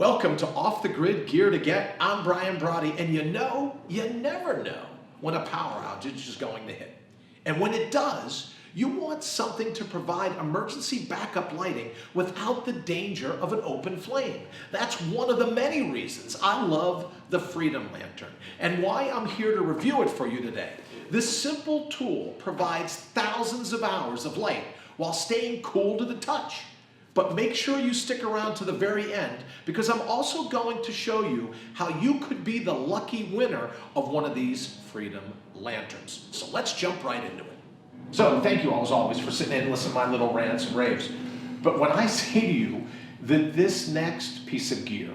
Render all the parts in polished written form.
Welcome to Off the Grid Gear to Get. I'm Brian Brody, and you never know when a power outage is going to hit. And when it does, you want something to provide emergency backup lighting without the danger of an open flame. That's one of the many reasons I love the Freedom Lantern and why I'm here to review it for you today. This simple tool provides thousands of hours of light while staying cool to the touch. But make sure you stick around to the very end because I'm also going to show you how you could be the lucky winner of one of these Freedom Lanterns. So let's jump right into it. So thank you all as always for sitting in and listening to my little rants and raves. But when I say to you that this next piece of gear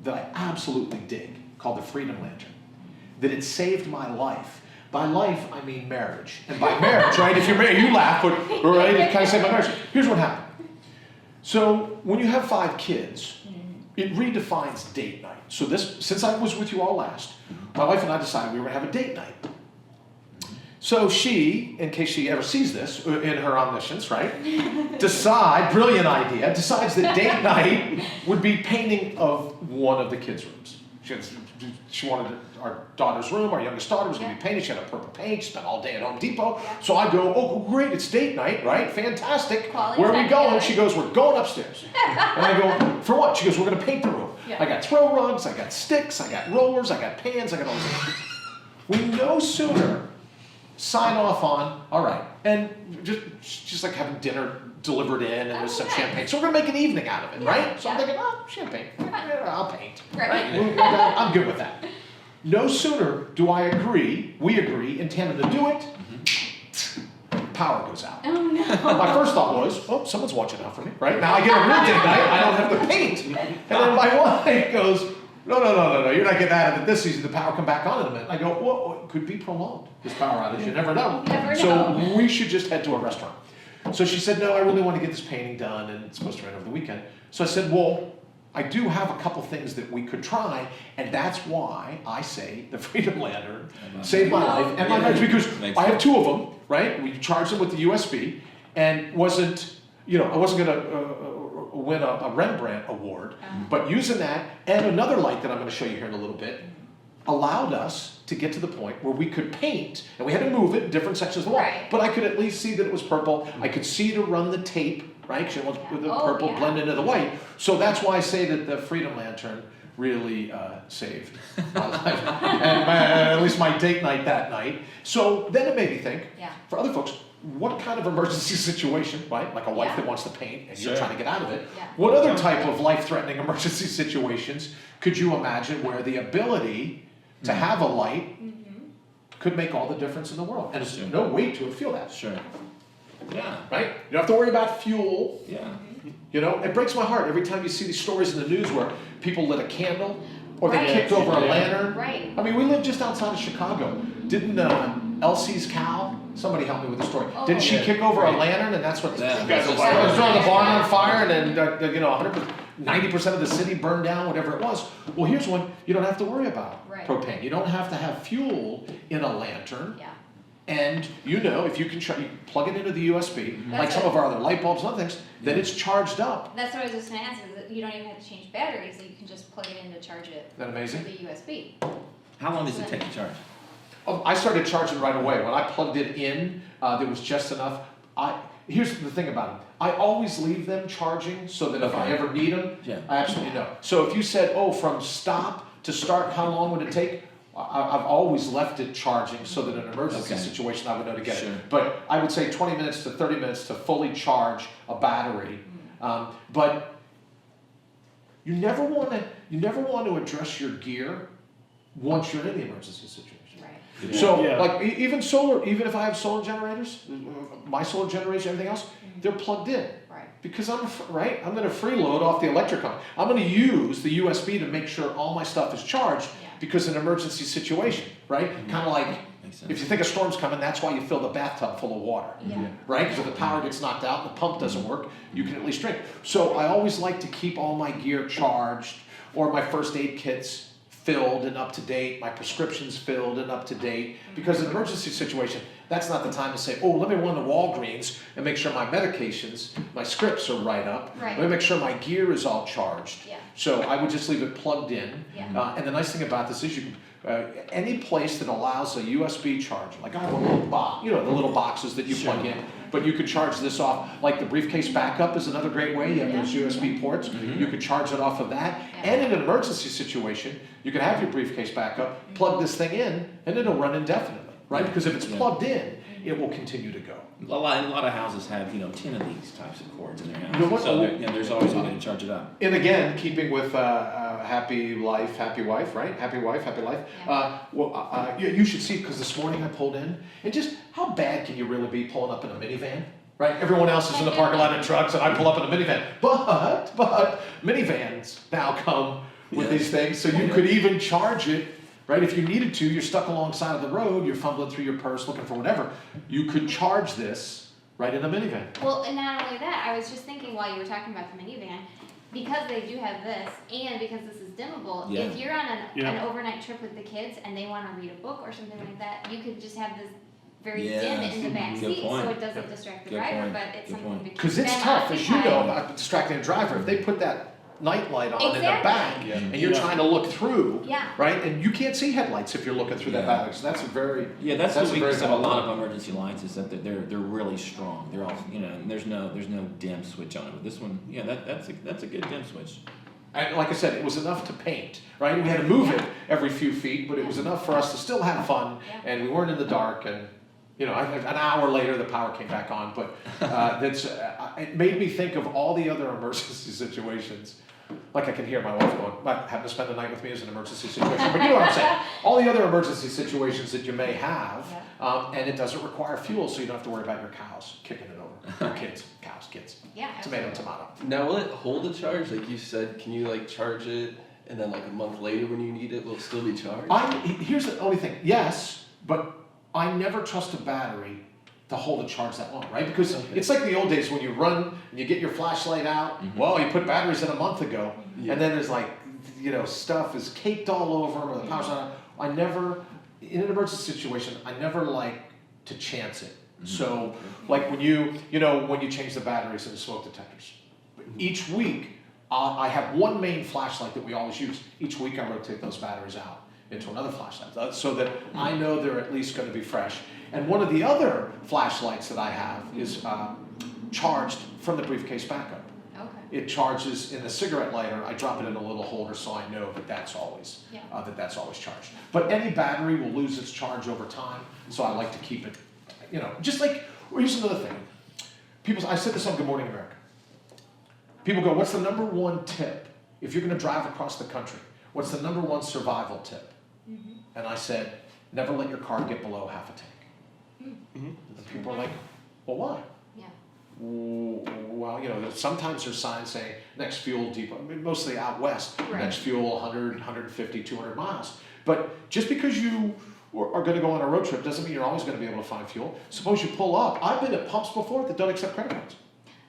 that I absolutely dig, called the Freedom Lantern, that it saved my life. By life, I mean marriage. And by marriage, right, if you're married, you laugh, but right, it kind of saved my marriage. Here's what happened. So when you have 5 kids, it redefines date night. So since I was with you all last, my wife and I decided we were going to have a date night. So she, in case she ever sees this, in her omniscience, right, brilliant idea, decides that date night would be painting of one of the kids' rooms. She wanted our daughter's room, our youngest daughter was going to be painted. She had a purple paint. She spent all day at Home Depot. So I go, oh, great, it's date night, right? Fantastic. Where are we going? She goes, we're going upstairs. And I go, for what? She goes, we're going to paint the room. I got throw rugs, I got sticks, I got rollers, I got pans, I got all this. We no sooner sign off on, all right, and just like having dinner delivered in and there's some champagne. So we're going to make an evening out of it, right? So I'm thinking, oh, champagne. I'll paint. Right? I'm good with that. No sooner do we agree in tandem to do it, power goes out. Oh, no. My first thought was, oh, someone's watching out for me, right? Now I get a real date night, I don't have to paint. And then my wife goes, no, you're not getting out of it this season. The power come back on in a minute. I go, well, it could be prolonged, this power outage. You never know. So we should just head to a restaurant. So she said, no, I really want to get this painting done, and it's supposed to rain over the weekend. So I said, well, I do have a couple things that we could try, and that's why I say the Freedom Lantern saved my life and my marriage, because I have 2 of them, right? We charged them with the USB, and I wasn't going to win a Rembrandt award, but using that and another light that I'm going to show you here in a little bit allowed us to get to the point where we could paint, and we had to move it in different sections of the wall, but I could at least see that it was purple. I could see to run the tape, right? Because with the purple blend into the white. So that's why I say that the Freedom Lantern really saved my life, and at least my date night that night. So then it made me think, for other folks, what kind of emergency situation, right? Like a wife that wants to paint and you're trying to get out of it. What other type of life-threatening emergency situations could you imagine where the ability to have a light could make all the difference in the world? And there's no weight to it, feel that. Right? You don't have to worry about fuel. You know, it breaks my heart every time you see these stories in the news where people lit a candle or they kicked over a lantern. I mean, we live just outside of Chicago. Didn't Elsie's cow, somebody help me with the story. Didn't she kick over a lantern, and that's what throwing the barn on fire, and then 90% of the city burned down, whatever it was. Well, here's one you don't have to worry about: propane. You don't have to have fuel in a lantern. And if you can you plug it into the USB, like some of our other light bulbs and other things, then it's charged up. That's what I was just going to ask, is that you don't even have to change batteries, so you can just plug it in to charge it. Isn't that amazing? With the USB. How long does it take to charge? Oh, I started charging right away. When I plugged it in, there was just enough. Here's the thing about them. I always leave them charging so that if I ever need them, I absolutely know. So if you said, from stop to start, how long would it take? I've always left it charging so that in an emergency situation I would know to get it. But I would say 20 minutes to 30 minutes to fully charge a battery. But you never want to address your gear once you're in the emergency situation. So, like, even solar, even if I have solar generators, my solar generators, everything else, they're plugged in. Because I'm going to freeload off the electric company. I'm going to use the USB to make sure all my stuff is charged because in an emergency situation, right? Kind of like, if you think a storm's coming, that's why you fill the bathtub full of water, right? Because if the power gets knocked out and the pump doesn't work, you can at least drink. So I always like to keep all my gear charged, or my first aid kits filled and up to date, my prescriptions filled and up to date, because in an emergency situation, That's not the time to say, oh, let me run to Walgreens and make sure my medications, my scripts are right up. Right. Let me make sure my gear is all charged. Yeah. So I would just leave it plugged in. Yeah. And the nice thing about this is you can, any place that allows a USB charger, like I have a little box, the little boxes that you plug in, but you could charge this off, like the briefcase backup is another great way, you have those USB ports, you could charge it off of that, Yeah. and in an emergency situation, you can have your briefcase backup, plug this thing in, and it'll run indefinitely, right? Because if it's plugged in, it will continue to go. A lot of houses have, 10 of these types of cords in their house. You know what? So there's always a way to charge it up. And again, keeping with happy life, happy wife, right? Happy wife, happy life. You should see, because this morning I pulled in, and just how bad can you really be pulling up in a minivan? Right? Everyone else is in the parking lot in trucks, and I pull up in a minivan. But minivans now come with these things, so you could even charge it. Right, if you needed to, you're stuck alongside of the road, you're fumbling through your purse looking for whatever, you could charge this right in a minivan. Well, and not only that, I was just thinking while you were talking about the minivan, because they do have this, and because this is dimmable, Yeah. if you're on an overnight trip with the kids and they want to read a book or something like that, you could just have this very dim in the back Good seat, point. so it doesn't distract the Good driver, point. but it's Good something point. to keep Because it's them tough, as you know, occupied. about distracting a driver. If they put that night light on in the Exactly. back, and you're trying to look through, Yeah. right? And you can't see headlights if you're looking through that Yeah. back. So that's a very That's That's the a very weakness of a valid lot point. of emergency lights is that they're really strong. They're all and there's no dim switch on it. But this one, that's a good dim switch. And like I said, it was enough to paint, right? We had to move it every few feet, but it was enough for us to still have fun, Yeah. and we weren't in the dark. And an hour later, the power came back on. But it made me think of all the other emergency situations. Like I can hear my wife going, having to spend the night with me is an emergency situation. But you know what I'm saying? All the other emergency situations that you may have, and it doesn't require fuel, so you don't have to worry about your cows kicking it over. Your kids, cows, kids. Yeah. Tomato, tomato. Now, will it hold a charge? Like you said, can you charge it and then a month later when you need it, will it still be charged? Here's the only thing. Yes, but I never trust a battery to hold a charge that long, right? Because it's like the old days when you run and you get your flashlight out. Well, you put batteries in a month ago, and then there's stuff is caked all over them, or the power's not. I never, in an emergency situation, I never like to chance it. So, like when you change the batteries in the smoke detectors, each week I have one main flashlight that we always use. Each week I rotate those batteries out into another flashlight, so that I know they're at least going to be fresh. And one of the other flashlights that I have is charged from the briefcase backup. Okay. It charges in the cigarette lighter. I drop it in a little holder so I know that that's always that's always charged. But any battery will lose its charge over time, so I like to keep it. Just like here's another thing. I said this on Good Morning America. People go, "What's the number one tip if you're going to drive across the country? What's the number one survival tip?" And I said, "Never let your car get below half a tank." And people are like, "Well, why?" Yeah. Well, sometimes there's signs saying next fuel depot, mostly out west, Right. next fuel 100, 150, 200 miles. But just because you are going to go on a road trip doesn't mean you're always going to be able to find fuel. Suppose you pull up. I've been at pumps before that don't accept credit cards.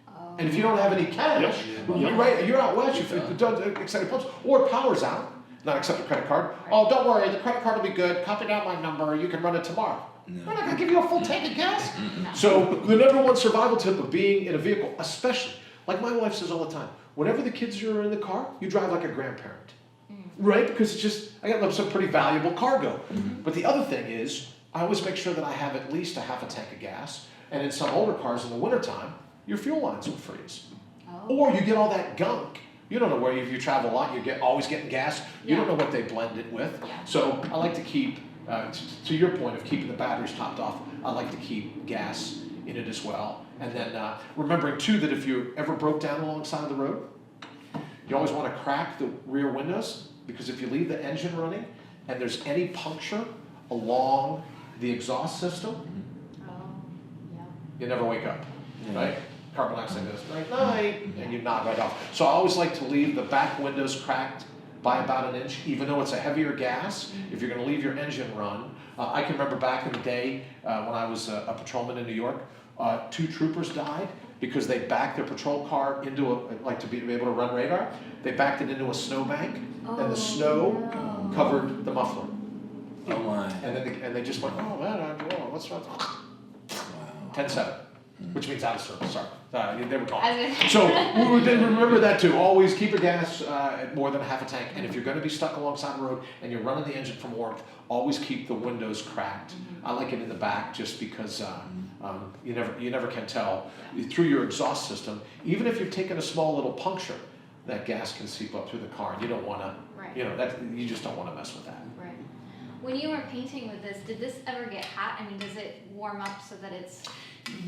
Oh. And if you don't have any cash, right, you're out west, you don't accept pumps, or power's out, not accept a credit card. Oh, don't worry, the credit card will be good. Copy down my number, you can run it tomorrow. We're not going to give you a full tank of gas. So the number one survival tip of being in a vehicle, especially, like my wife says all the time, whenever the kids are in the car, you drive like a grandparent. Right? Because I got some pretty valuable cargo. But the other thing is, I always make sure that I have at least a half a tank of gas. And in some older cars in the wintertime, your fuel lines will freeze. Oh. Or you get all that gunk. You don't know where, if you travel a lot, always getting gas. You don't know what they blend it with. Yeah. So I like to keep, to your point of keeping the batteries topped off, I like to keep gas in it as well. And then remembering too that if you ever broke down alongside the road, you always want to crack the rear windows, because if you leave the engine running and there's any puncture along the exhaust system, Oh. Yeah. you never wake up, right? Carbon dioxide goes night night, and you nod right off. So I always like to leave the back windows cracked by about an inch, even though it's a heavier gas. If you're going to leave your engine run, I can remember back in the day when I was a patrolman in New York, 2 troopers died because they backed their patrol car into to be able to run radar. They backed it into a snowbank, and the snow covered the muffler. Oh my. And then they just went, "Oh man, what's wrong?" 10-7, which means out of service, sorry. They were gone. I was gonna- So then remember that too. Always keep your gas at more than a half a tank. And if you're going to be stuck alongside the road and you're running the engine from warmth, always keep the windows cracked. I like it in the back just because you never can tell through your exhaust system. Even if you've taken a small little puncture, that gas can seep up through the car, and you don't want to. Right. You just don't want to mess with that. Right. When you were painting with this, did this ever get hot? I mean, does it warm up so that it's?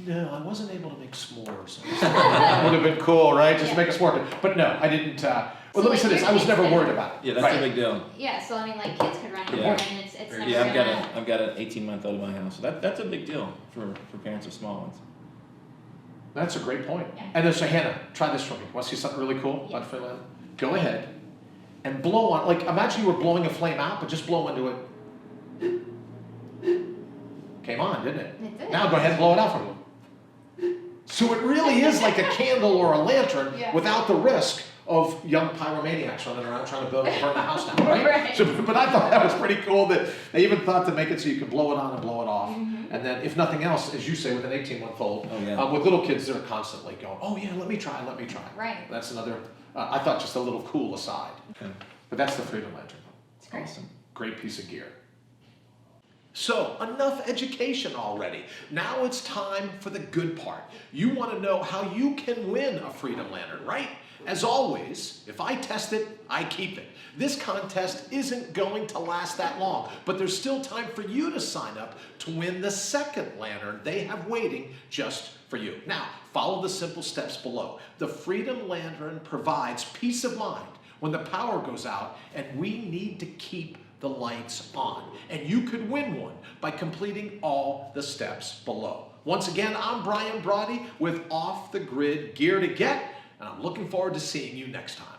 No, I wasn't able to make s'mores. That would have been cool, right? Just Yeah. make a s'more. But no, I didn't. Well, So let me like say this: your I was kids never could- worried about it. Yeah, that's right. a big deal. Yeah. So I mean, like kids could run in Yeah. there, and it's never Yeah, gonna. I've got an 18-month-old in my house. So that's a big deal for parents of small ones. That's a great point. Yeah. And then so Hannah, try this for me. Want to see something really cool? Yeah. Like Finland? Go ahead and blow on. Like imagine you were blowing a flame out, but just blow into it. Came on, didn't it? It did. Now go ahead and blow it out for me. So it really is like a candle or a lantern Yeah. without the risk of young pyromaniacs running around trying to burn the house down, right? Right. So, but I thought that was pretty cool that they even thought to make it so you could blow it on and blow it off. Mm-hmm. And then if nothing else, as you say, with an 18-month-old, Oh, yeah. with little kids, they're constantly going, oh yeah, let me try. Right. That's another, I thought just a little cool aside. Okay. But that's the Freedom Lantern. It's great. Awesome. Great piece of gear. So, enough education already. Now it's time for the good part. You want to know how you can win a Freedom Lantern, right? As always, if I test it, I keep it. This contest isn't going to last that long, but there's still time for you to sign up to win the second lantern they have waiting just for you. Now, follow the simple steps below. The Freedom Lantern provides peace of mind when the power goes out and we need to keep the lights on. And you could win one by completing all the steps below. Once again, I'm Brian Brody with Off the Grid Gear to Get, and I'm looking forward to seeing you next time.